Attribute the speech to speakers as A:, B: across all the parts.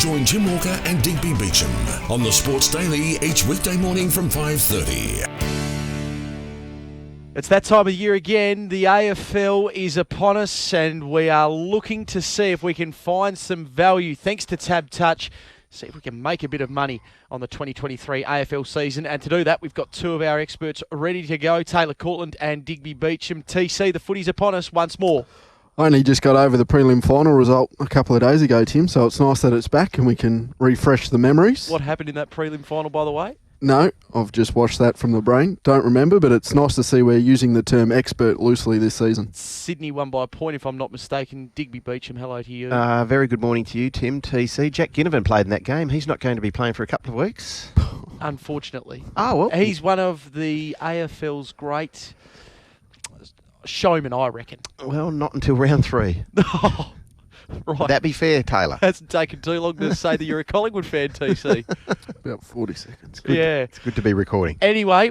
A: Join Jim Walker and Digby Beacham on the Sports Daily each weekday morning from 5:30.
B: It's that time of year again. The AFL is upon us and we are looking to see if we can find some value, thanks to Tab Touch, see if we can make a bit of money on the 2023 AFL season. And to do that, we've got two of our experts ready to go, Courtland and Digby Beacham. TC, the footy's upon us once more.
C: I only just got over the prelim final result a couple of days ago, Tim, so it's nice that it's back and we can refresh the memories.
B: What happened in that prelim final, by the way?
C: No, I've just watched that from the brain. Don't remember, but it's nice to see we're using the term expert loosely this season.
B: Sydney won by a point, if I'm not mistaken. Digby Beacham, hello to you.
D: Very good morning to you, Tim, TC. Jack Ginnivan played in that game. He's not going to be playing for a couple of weeks.
B: Unfortunately.
D: Oh, well.
B: He's one of the AFL's great showmen, I reckon.
D: Well, not until round 3.
B: Oh, right.
D: Would that be fair, Taylor?
B: Hasn't taken too long to say that you're a Collingwood fan, TC.
C: About 40 seconds.
B: Yeah.
D: It's good to be recording.
B: Anyway,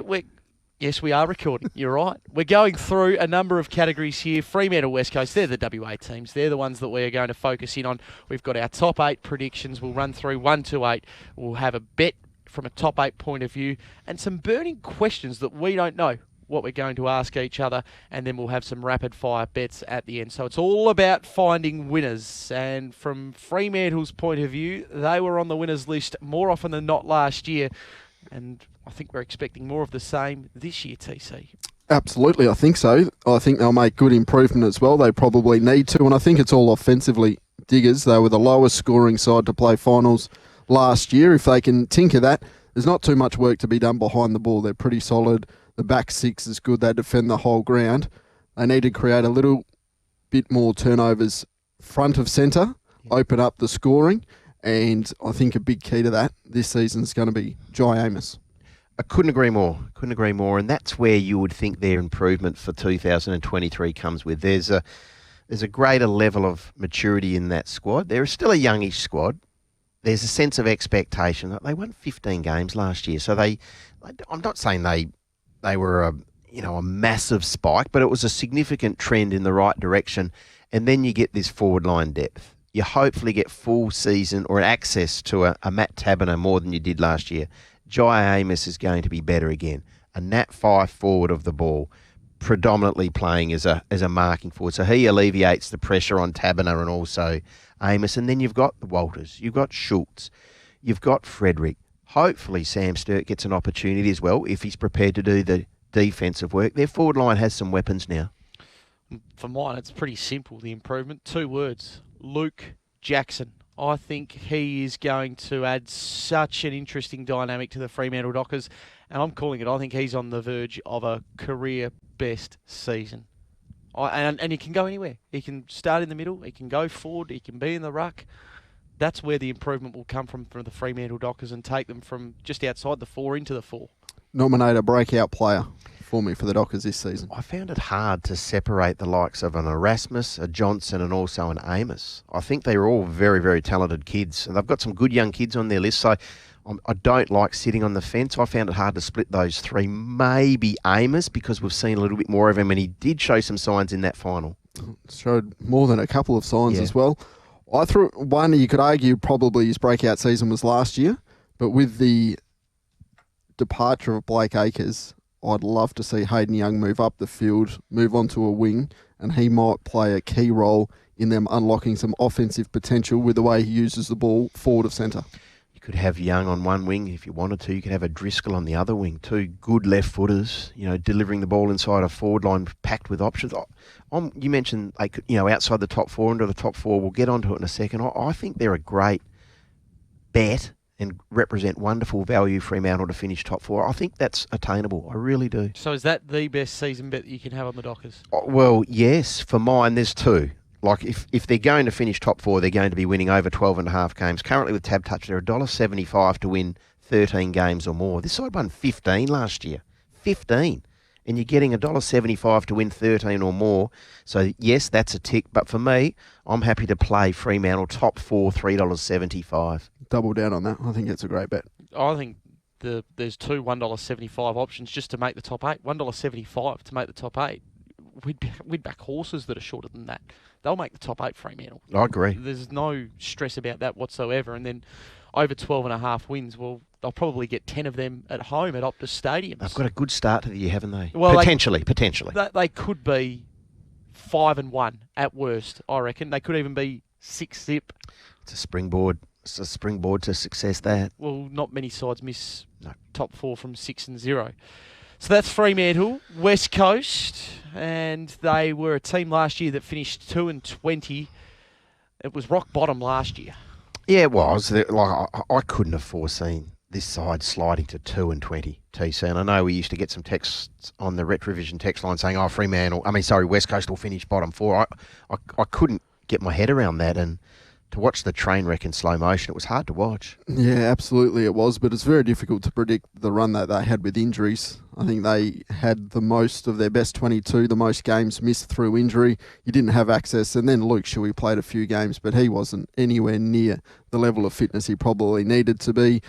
B: yes, we are recording. You're right. We're going through a number of categories here. Fremantle, West Coast, they're the WA teams. They're the ones that we are going to focus in on. We've got our top 8 predictions. We'll run through 1 to 8. We'll have a bet from a top 8 point of view and some burning questions that we don't know what we're going to ask each other, and then we'll have some rapid fire bets at the end. So it's all about finding winners, and from Fremantle's point of view, they were on the winners list more often than not last year, and I think we're expecting more of the same this year, TC.
C: Absolutely, I think so. I think they'll make good improvement as well. They probably need to, and I think it's all offensively. Diggers, they were the lowest scoring side to play finals last year. If they can tinker that, there's not too much work to be done behind the ball. They're pretty solid. The back 6 is good. They defend the whole ground. They need to create a little bit more turnovers front of centre, open up the scoring, and I think a big key to that this season is going to be Jai Amos.
D: I couldn't agree more. And that's where you would think their improvement for 2023 comes with. There's a greater level of maturity in that squad. They're still a youngish squad. There's a sense of expectation. They won 15 games last year, so I'm not saying they were a massive spike, but it was a significant trend in the right direction. And then you get this forward line depth. You hopefully get full season or access to a Matt Taberner more than you did last year. Jai Amos is going to be better again. A Nat 5 forward of the ball, predominantly playing as a marking forward. So he alleviates the pressure on Taberner and also Amos. And then you've got the Walters, you've got Schultz, you've got Frederick. Hopefully Sam Sturt gets an opportunity as well if he's prepared to do the defensive work. Their forward line has some weapons now.
B: For mine, it's pretty simple, the improvement. 2 words, Luke Jackson. I think he is going to add such an interesting dynamic to the Fremantle Dockers, and I'm calling it, I think he's on the verge of a career best season. And he can go anywhere. He can start in the middle, he can go forward, he can be in the ruck. That's where the improvement will come from the Fremantle Dockers and take them from just outside the 4 into the 4.
C: Nominate a breakout player for me for the Dockers this season.
D: I found it hard to separate the likes of an Erasmus, a Johnson and also an Amos. I think they're all very, very talented kids. And they've got some good young kids on their list, so I don't like sitting on the fence. I found it hard to split those 3. Maybe Amos, because we've seen a little bit more of him, and he did show some signs in that final.
C: Showed more than a couple of signs as well. I threw one, you could argue probably his breakout season was last year, but with the departure of Blake Acres, I'd love to see Hayden Young move up the field, move onto a wing, and he might play a key role in them unlocking some offensive potential with the way he uses the ball forward of centre.
D: You could have Young on one wing if you wanted to. You could have a Driscoll on the other wing. 2 good left footers, delivering the ball inside a forward line packed with options. You mentioned they could, outside the top 4 into the top 4. We'll get onto it in a second. I think they're a great bet and represent wonderful value Fremantle to finish top 4. I think that's attainable. I really do.
B: So is that the best season bet that you can have on the Dockers?
D: Well, yes. For mine, there's 2. Like, if they're going to finish top 4, they're going to be winning over 12.5 games. Currently with Tab Touch, they're $1.75 to win 13 games or more. This side won 15 last year. 15. And you're getting $1.75 to win 13 or more. So, yes, that's a tick. But for me, I'm happy to play Fremantle top 4, $3.75.
C: Double down on that. I think it's a great bet.
B: I think there's 2 $1.75 options just to make the top 8. $1.75 to make the top 8. We'd back horses that are shorter than that. they'll make the top 8, Fremantle.
D: I agree.
B: There's no stress about that whatsoever. And then over 12.5 wins, well, they'll probably get 10 of them at home at Optus Stadium.
D: They've got a good start to the year, haven't they?
B: Well,
D: potentially.
B: They could be 5-1 at worst, I reckon. They could even be 6-zip.
D: It's a springboard. It's a springboard to success, that.
B: Well, not many sides miss top 4 from 6-0. So that's Fremantle, West Coast, and they were a team last year that finished 2-20. It was rock bottom last year.
D: Yeah, it was. I couldn't have foreseen this side sliding to 2-20, TC. And I know we used to get some texts on the Retrovision text line saying, West Coast will finish bottom 4. I couldn't get my head around that, and to watch the train wreck in slow motion, it was hard to watch.
C: Yeah, absolutely it was, but it's very difficult to predict the run that they had with injuries. I think they had the most of their best 22, the most games missed through injury. You didn't have access, and then Luke Shuey played a few games, but he wasn't anywhere near the level of fitness he probably needed to be.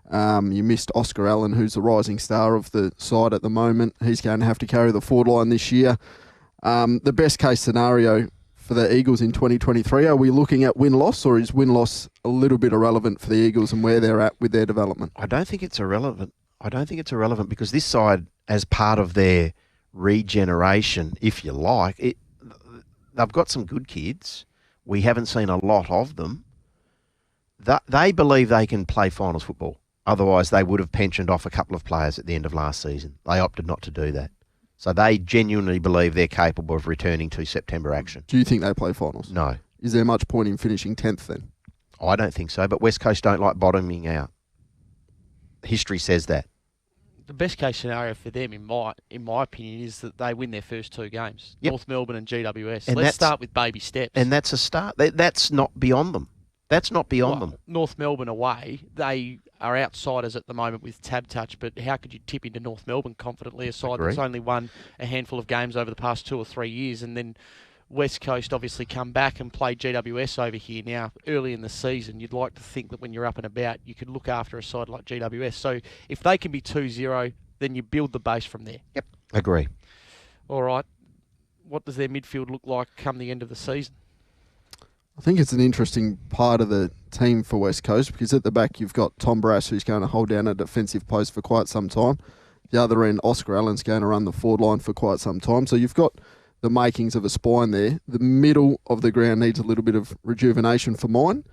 C: You missed Oscar Allen, who's the rising star of the side at the moment. He's going to have to carry the forward line this year. The best case scenario for the Eagles in 2023, are we looking at win-loss, or is win-loss a little bit irrelevant for the Eagles and where they're at with their development?
D: I don't think it's irrelevant. Because this side, as part of their regeneration, if you like, they've got some good kids. We haven't seen a lot of them. They believe they can play finals football. Otherwise, they would have pensioned off a couple of players at the end of last season. They opted not to do that. So they genuinely believe they're capable of returning to September action.
C: Do you think they play finals?
D: No.
C: Is there much point in finishing 10th then?
D: I don't think so, but West Coast don't like bottoming out. History says that.
B: The best case scenario for them, in my opinion, is that they win their first 2 games.
D: Yep.
B: North Melbourne and GWS.
D: And
B: Let's start with baby steps.
D: And that's a start. That's not beyond them. That's not beyond them.
B: North Melbourne away, they are outsiders at the moment with tab touch, but how could you tip into North Melbourne confidently, a side that's only won a handful of games over the past 2 or 3 years? And then West Coast obviously come back and play GWS over here now early in the season. You'd like to think that when you're up and about, you could look after a side like GWS. So if they can be 2-0, then you build the base from there.
D: Yep, agree.
B: All right. What does their midfield look like come the end of the season?
C: I think it's an interesting part of the team for West Coast, because at the back you've got Tom Brass, who's going to hold down a defensive post for quite some time. The other end, Oscar Allen's going to run the forward line for quite some time. So you've got the makings of a spine there. The middle of the ground needs a little bit of rejuvenation for mine.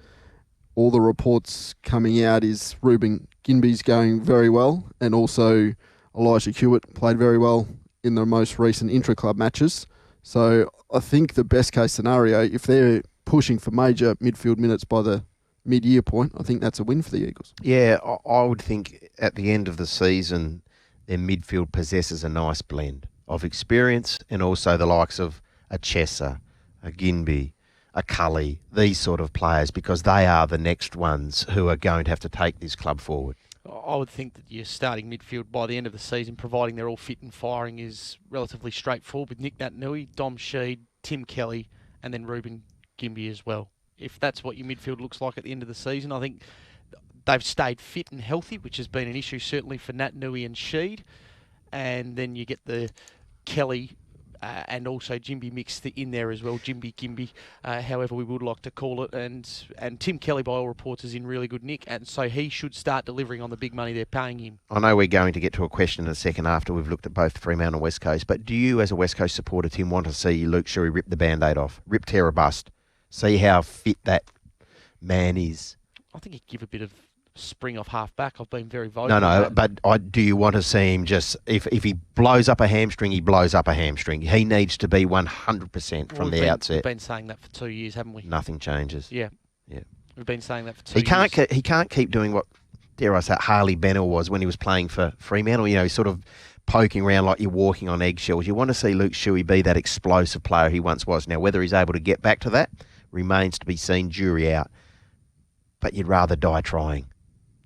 C: All the reports coming out is Ruben Ginby's going very well, and also Elijah Hewitt played very well in the most recent intra-club matches. So I think the best case scenario, if they're pushing for major midfield minutes by the mid-year point, I think that's a win for the Eagles.
D: Yeah, I would think at the end of the season, their midfield possesses a nice blend of experience and also the likes of a Chesser, a Ginby, a Cully, these sort of players, because they are the next ones who are going to have to take this club forward.
B: I would think that your starting midfield by the end of the season, providing they're all fit and firing, is relatively straightforward with Nick Naitanui, Dom Sheed, Tim Kelly, and then Ruben Ginby as well. If that's what your midfield looks like at the end of the season, I think they've stayed fit and healthy, which has been an issue certainly for Naitanui and Sheed. And then you get the Kelly and also Ginby mixed in there as well, Ginby, however we would like to call it. And Tim Kelly, by all reports, is in really good nick, and so he should start delivering on the big money they're paying him.
D: I know we're going to get to a question in a second after we've looked at both Fremantle and West Coast, but do you, as a West Coast supporter, Tim, want to see Luke Shuey rip the Band-Aid off, rip, tear, or bust, see how fit that man is?
B: I think he'd give a bit of spring off half back. I've been very vocal.
D: No, but do you want to see him just, if he blows up a hamstring, he blows up a hamstring. He needs to be 100% from the outset.
B: We've been saying that for 2 years, haven't we?
D: Nothing changes.
B: Yeah.
D: Yeah.
B: We've been saying that for 2 years.
D: He can't keep doing what, dare I say, Harley Bennell was when he was playing for Fremantle. You know, sort of poking around like you're walking on eggshells. You want to see Luke Shuey be that explosive player he once was. Now, whether he's able to get back to that remains to be seen, jury out. But you'd rather die trying.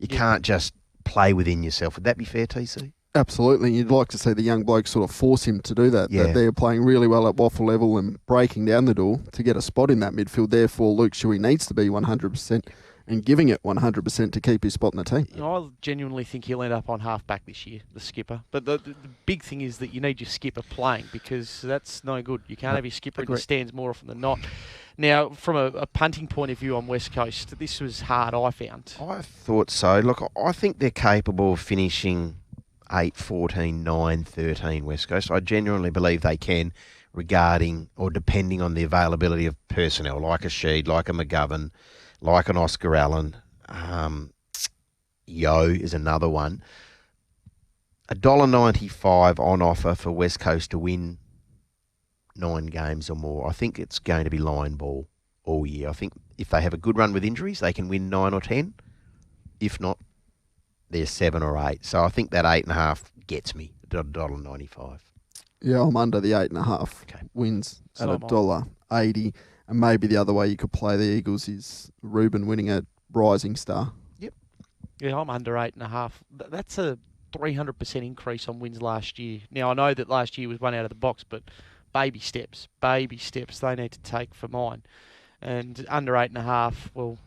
D: You can't just play within yourself. Would that be fair, TC?
C: Absolutely. You'd like to see the young blokes sort of force him to do that.
D: Yeah.
C: That they're playing really well at waffle level and breaking down the door to get a spot in that midfield. Therefore, Luke Shuey needs to be 100% and giving it 100% to keep his spot in the team.
B: I genuinely think he'll end up on half-back this year, the skipper. But the big thing is that you need your skipper playing, because that's no good. You can't have your skipper in the stands more often than not. Now, from a punting point of view on West Coast, this was hard, I found.
D: I thought so. Look, I think they're capable of finishing 8, 14, 9, 13 West Coast. I genuinely believe they can, regarding or depending on the availability of personnel, like a Sheed, like a McGovern, like an Oscar Allen. Yo is another one. $1.95 on offer for West Coast to win 9 games or more. I think it's going to be line ball all year. I think if they have a good run with injuries, they can win 9 or 10. If not, they're 7 or 8. So I think that 8.5 gets me $1.95.
C: Yeah, I'm under the 8.5 wins at $1.80. And maybe the other way you could play the Eagles is Ruben winning a Rising Star.
B: Yep. Yeah, I'm under 8.5. That's a 300% increase on wins last year. Now, I know that last year was one out of the box, but baby steps they need to take for mine. And under 8.5, well,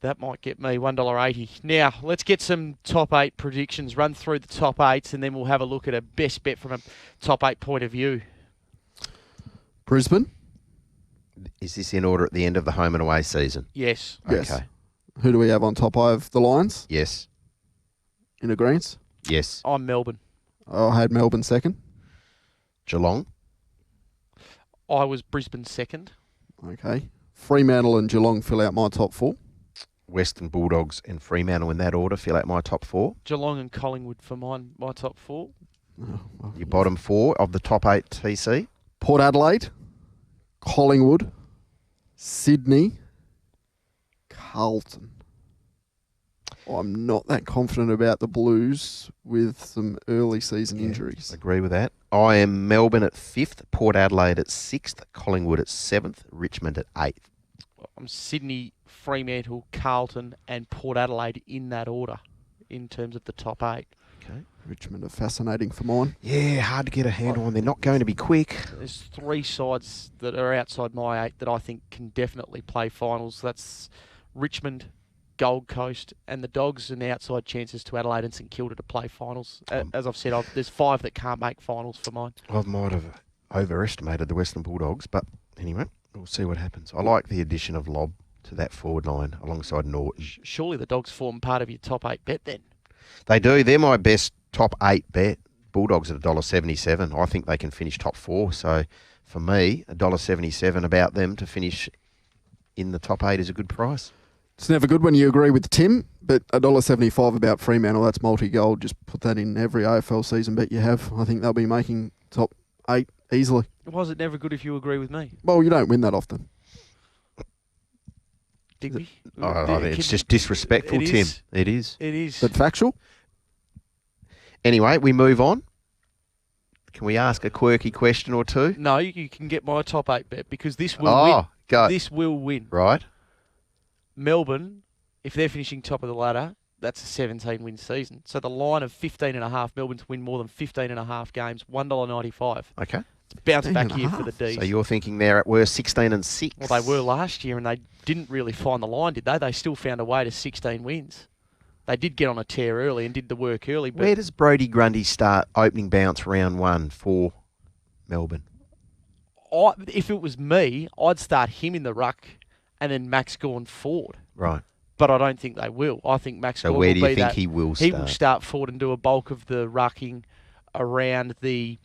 B: that might get me $1.80. Now, let's get some top 8 predictions, run through the top 8s, and then we'll have a look at a best bet from a top 8 point of view.
C: Brisbane?
D: Is this in order at the end of the home and away season?
B: Yes.
C: Yes.
D: Okay.
C: Who do we have on top? I have the Lions.
D: Yes.
C: In agreement?
D: Yes.
B: I'm Melbourne.
C: I had Melbourne second.
D: Geelong?
B: I was Brisbane second.
C: Okay. Fremantle and Geelong fill out my top 4.
D: Western Bulldogs and Fremantle in that order fill out my top 4.
B: Geelong and Collingwood for my top 4.
D: Your bottom 4 of the top 8 TC?
C: Port Adelaide, Collingwood, Sydney, Carlton. I'm not that confident about the Blues with some early season injuries.
D: Agree with that. I am Melbourne at 5th, Port Adelaide at 6th, Collingwood at 7th, Richmond at 8th.
B: I'm Sydney, Fremantle, Carlton and Port Adelaide in that order in terms of the top 8.
D: Okay.
C: Richmond are fascinating for mine.
D: Yeah, hard to get a handle on. They're not going to be quick.
B: There's 3 sides that are outside my 8 that I think can definitely play finals. That's Richmond, Gold Coast, and the Dogs, and outside chances to Adelaide and St Kilda to play finals. As I've said, there's 5 that can't make finals for mine.
D: I might have overestimated the Western Bulldogs, but anyway, we'll see what happens. I like the addition of Lobb to that forward line alongside Norton.
B: Surely the Dogs form part of your top 8 bet then?
D: They do. They're my best top 8 bet. Bulldogs at $1.77. I think they can finish top 4. So for me, $1.77 about them to finish in the top 8 is a good price.
C: It's never good when you agree with Tim, but $1.75 about Fremantle, that's multi-gold. Just put that in every AFL season bet you have. I think they'll be making top 8 easily.
B: Why is it never good if you agree with me?
C: Well, you don't win that often.
B: Digby?
D: It's just disrespectful, Tim. It is.
B: It is.
C: But factual?
D: Anyway, we move on. Can we ask a quirky question or two?
B: No, you can get my top 8 bet because this will win.
D: Go.
B: This will win.
D: Right.
B: Melbourne, if they're finishing top of the ladder, that's a 17-win season. So the line of 15.5, Melbourne to win more than 15.5 games, $1.95.
D: Okay.
B: It's bounce back here for the D's.
D: So you're thinking they're at worst 16 and 6.
B: Well, they were last year and they didn't really find the line, did they? They still found a way to 16 wins. They did get on a tear early and did the work early. But
D: where does Brodie Grundy start opening bounce round 1 for Melbourne?
B: If it was me, I'd start him in the ruck and then Max Gawn forward.
D: Right.
B: But I don't think they will. I think Max Gawn will be
D: where do you think
B: that.
D: he will start?
B: He will start forward and do a bulk of the rucking around the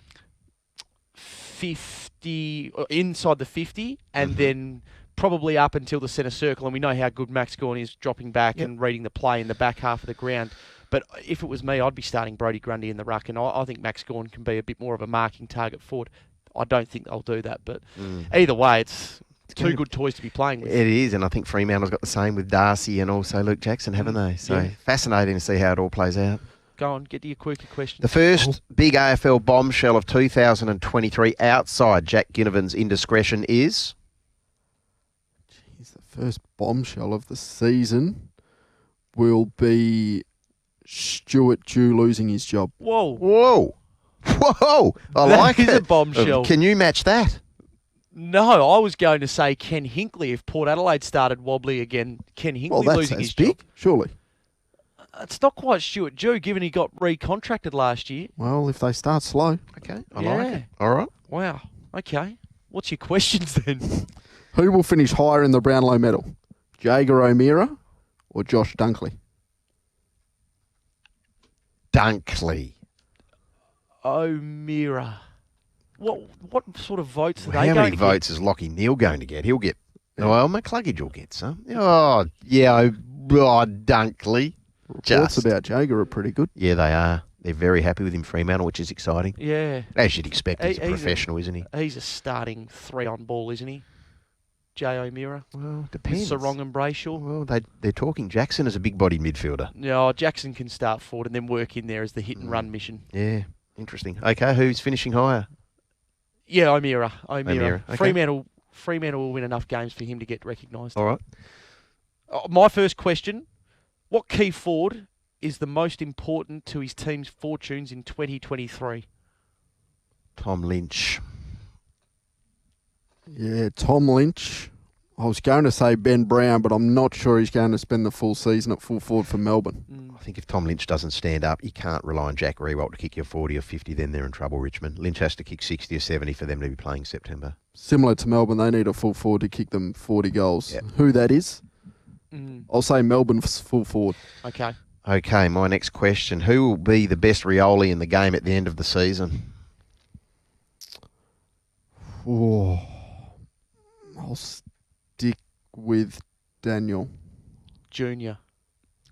B: 50, inside the 50, and then probably up until the centre circle. And we know how good Max Gawn is dropping back and reading the play in the back half of the ground. But if it was me, I'd be starting Brodie Grundy in the ruck, and I think Max Gawn can be a bit more of a marking target forward. I don't think they'll do that, but either way, it's two good toys to be playing with.
D: It is, and I think Fremantle's got the same with Darcy and also Luke Jackson, haven't they? So fascinating to see how it all plays out.
B: Go on, get to your quirky question.
D: The first big AFL bombshell of 2023 outside Jack Ginnivan's indiscretion is?
C: Jeez, the first bombshell of the season will be Stuart Dew losing his job.
B: Whoa.
D: Whoa. Whoa. I
B: That
D: like
B: is
D: it.
B: a bombshell.
D: Can you match that?
B: No, I was going to say Ken Hinkley. If Port Adelaide started wobbly again, Ken Hinkley
C: Well, that's
B: losing
C: as
B: his
C: big,
B: job.
C: surely.
B: It's not quite Stuart Dew, given he got recontracted last year.
C: Well, if they start slow.
D: Okay, I like
B: Yeah.
D: it. All right.
B: Wow. Okay. What's your questions then?
C: Who will finish higher in the Brownlow medal? Jager O'Meara or Josh Dunkley?
D: Dunkley.
B: O'Meara. What sort of votes are they
D: How
B: going
D: many
B: to
D: votes is Lockie Neal going to get? He'll get... Well, McCluggage will get some. Oh, yeah. Dunkley.
C: Reports about Jager are pretty good.
D: Yeah, they are. They're very happy with him, Fremantle, which is exciting.
B: get? Yeah.
D: As you'd expect, he's a
B: He's
D: professional, isn't he?
B: He's a starting 3 on ball, isn't he? J. O'Meara.
D: Well, depends.
B: Sarong and Brayshaw.
D: Well, they're talking Jackson as a big-bodied midfielder.
B: No, Jackson can start forward and then work in there as the hit-and-run mission.
D: Yeah, interesting. Okay, who's finishing higher?
B: Yeah, O'Meara.
D: O'Meara, okay.
B: Fremantle will win enough games for him to get recognised.
D: All right.
B: My first question, what key forward is the most important to his team's fortunes in 2023?
D: Tom Lynch.
C: Yeah, Tom Lynch. I was going to say Ben Brown, but I'm not sure he's going to spend the full season at full forward for Melbourne.
D: I think if Tom Lynch doesn't stand up, you can't rely on Jack Rewalt to kick you 40 or 50, then they're in trouble, Richmond. Lynch has to kick 60 or 70 for them to be playing September.
C: Similar to Melbourne, they need a full forward to kick them 40 goals.
D: Yep.
C: Who that is? I'll say Melbourne's full forward.
B: Okay.
D: Okay, my next question. Who will be the best Rioli in the game at the end of the season?
C: Oh, I'll stick with Daniel.
B: Junior.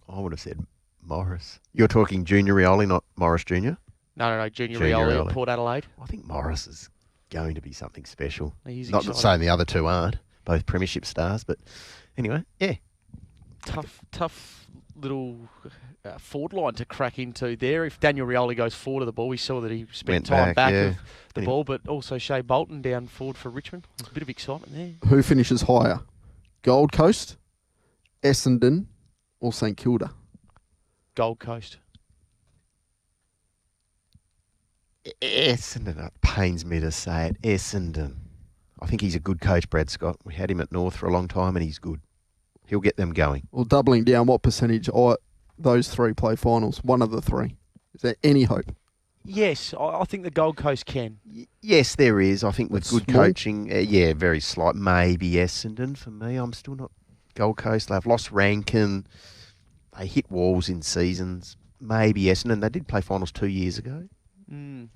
D: I would have said Morris. You're talking Junior Rioli, not Morris Junior?
B: No, Junior
D: Junior
B: Rioli
D: Rioli.
B: at Port Adelaide.
D: I think Morris is going to be something special.
B: He's
D: Not
B: exciting.
D: saying the other two aren't, both premiership stars, but anyway, yeah.
B: Tough little forward line to crack into there. If Daniel Rioli goes forward of the ball, we saw that he spent
D: Went
B: time back
D: yeah.
B: of the ball, but also Shea Bolton down forward for Richmond. There's a bit of excitement there.
C: Who finishes higher? Gold Coast, Essendon, or St Kilda?
B: Gold Coast.
D: Essendon. It pains me to say it. Essendon. I think he's a good coach, Brad Scott. We had him at North for a long time, and he's good. He'll get them going.
C: Well, doubling down, what percentage are those three play finals? One of the three. Is there any hope?
B: Yes, I think the Gold Coast can.
D: Yes, there is. I think with
C: It's
D: good
C: small.
D: coaching, yeah, very slight. Maybe Essendon for me. I'm still not Gold Coast. They've lost Rankin. They hit walls in seasons. Maybe Essendon. They did play finals 2 years ago.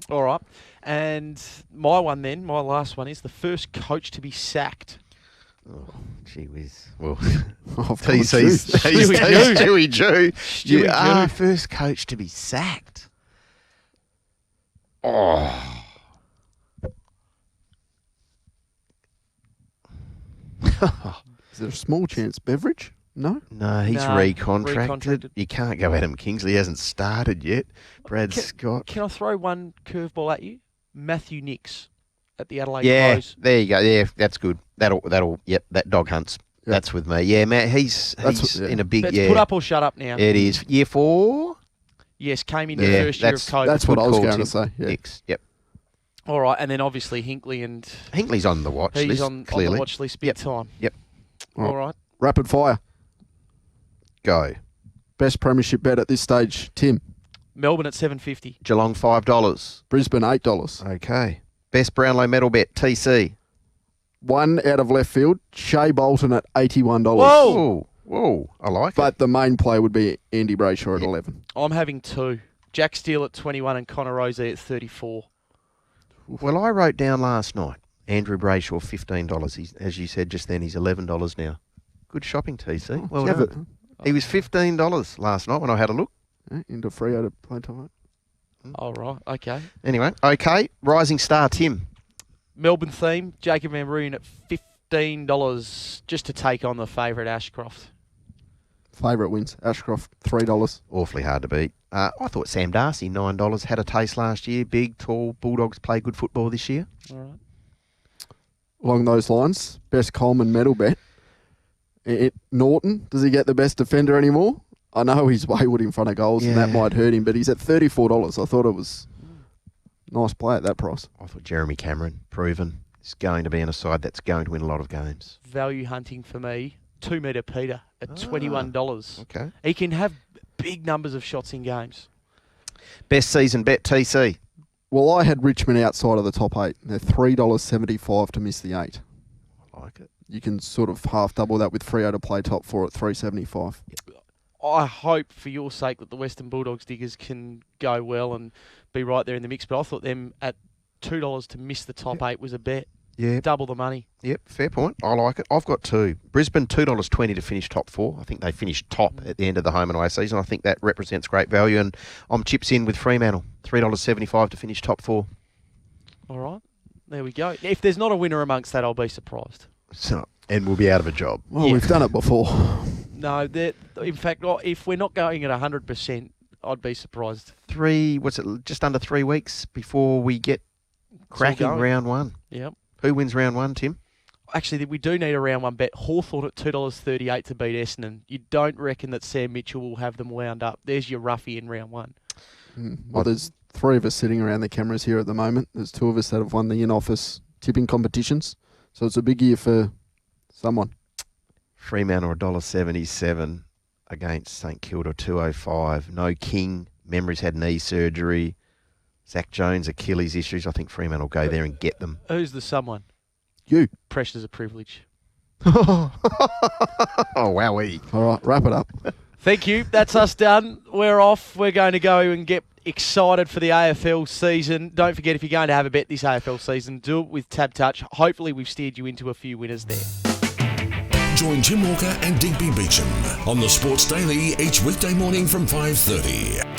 B: All right. And my last one is the first coach to be sacked.
D: Oh, gee whiz. Well,
C: I've got
D: TC's
C: to choose.
D: Stewie Jew.
B: Stewie Jew.
D: First coach to be sacked. Oh.
C: Is there a small chance Beveridge? No?
D: No, he's
B: No,
D: recontracted.
B: recontracted.
D: You can't go Adam Kingsley. He hasn't started yet. Brad Scott.
B: Can I throw one curveball at you? Matthew Nix at the Adelaide
D: Yeah,
B: Crows.
D: there you go. Yeah, that's good. Yep, that dog hunts.
C: Yep.
D: That's with me. Yeah, Matt, he's
C: yeah.
D: in a big,
B: Let's
D: yeah.
B: put up or shut up now.
D: It is. Year 4?
B: Yes, came in
D: Yeah,
B: the first year of
D: that's-
B: COVID.
C: That's what
D: Good
C: I was
D: call,
C: going
D: Tim.
C: to say. Yeah.
D: Nix. Yep.
B: All right, and then obviously Hinkley and
D: Hinkley's on the watch
B: he's
D: list,
B: on
D: clearly.
B: the watch list big time.
D: Yep.
B: All right.
C: Rapid fire.
D: Go.
C: Best premiership bet at this stage, Tim.
B: Melbourne at $7.50.
D: Geelong, $5.
C: Brisbane, $8.
D: Okay. Best Brownlow medal bet, TC.
C: One out of left field, Shea Bolton at $81.
B: Whoa!
D: Whoa. I like it.
C: But the main play would be Andy Brayshaw at
D: Yep.
C: 11.
B: I'm having 2. Jack Steele at 21 and Connor Rozee at 34.
D: Well, I wrote down last night, Andrew Brayshaw, $15. He's, as you said just then, he's $11 now. Good shopping, TC. Well
C: Have
D: done. He was $15 last night when I had a look.
C: Into Freo to play time.
B: All right. Okay.
D: Anyway, okay. Rising star, Tim.
B: Melbourne theme, Jacob Van Rooyen at $15 just to take on the favourite Ashcroft.
C: Favourite wins. Ashcroft, $3.
D: Awfully hard to beat. I thought Sam Darcy, $9. Had a taste last year. Big, tall. Bulldogs play good football this year.
B: All right.
C: Along those lines, best Coleman medal bet. Norton, does he get the best defender anymore? I know he's wayward in front of goals and that might hurt him, but he's at $34. I thought it was nice play at that price.
D: I thought Jeremy Cameron, proven, is going to be in a side that's going to win a lot of games.
B: Value hunting for me, 2 metre Peter at $21.
D: Okay.
B: He can have big numbers of shots in games.
D: Best season bet, TC.
C: Well, I had Richmond outside of the top 8. They're $3.75 to miss the 8.
D: I like it.
C: You can sort of half double that with Freo to play top 4 at $3.75.
B: I hope for your sake that the Western Bulldogs diggers can go well and be right there in the mix. But I thought them at $2 to miss the top 8 was a bet.
D: Yeah.
B: Double the money.
D: Yep, fair point. I like it. I've got 2. Brisbane, $2.20 to finish top 4. I think they finished top at the end of the home and away season. I think that represents great value. And I'm chips in with Fremantle, $3.75 to finish top 4.
B: All right. There we go. If there's not a winner amongst that, I'll be surprised.
D: So, and we'll be out of a job.
C: Well, we've done it before.
B: No, in fact, if we're not going at 100%, I'd be surprised.
D: Just under 3 weeks before we get cracking round 1.
B: Yep.
D: Who wins round 1, Tim?
B: Actually, we do need a round 1 bet. Hawthorn at $2.38 to beat Essendon. You don't reckon that Sam Mitchell will have them wound up. There's your roughie in round 1.
C: Well, there's 3 of us sitting around the cameras here at the moment. There's 2 of us that have won the in-office tipping competitions. So it's a big year for someone.
D: Fremantle $1.77 against St Kilda $2.05. No King. Memory's had knee surgery. Zach Jones, Achilles issues. I think Fremantle will go there and get them.
B: Who's the someone?
C: You.
B: Pressure's a privilege.
D: Oh, wowee.
C: All right, wrap it up.
B: Thank you. That's us done. We're off. We're going to go and get excited for the AFL season. Don't forget, if you're going to have a bet this AFL season, do it with Tab Touch. Hopefully we've steered you into a few winners there.
A: Join Tim Walker and Digby Beacham on the Sports Daily each weekday morning from 5:30.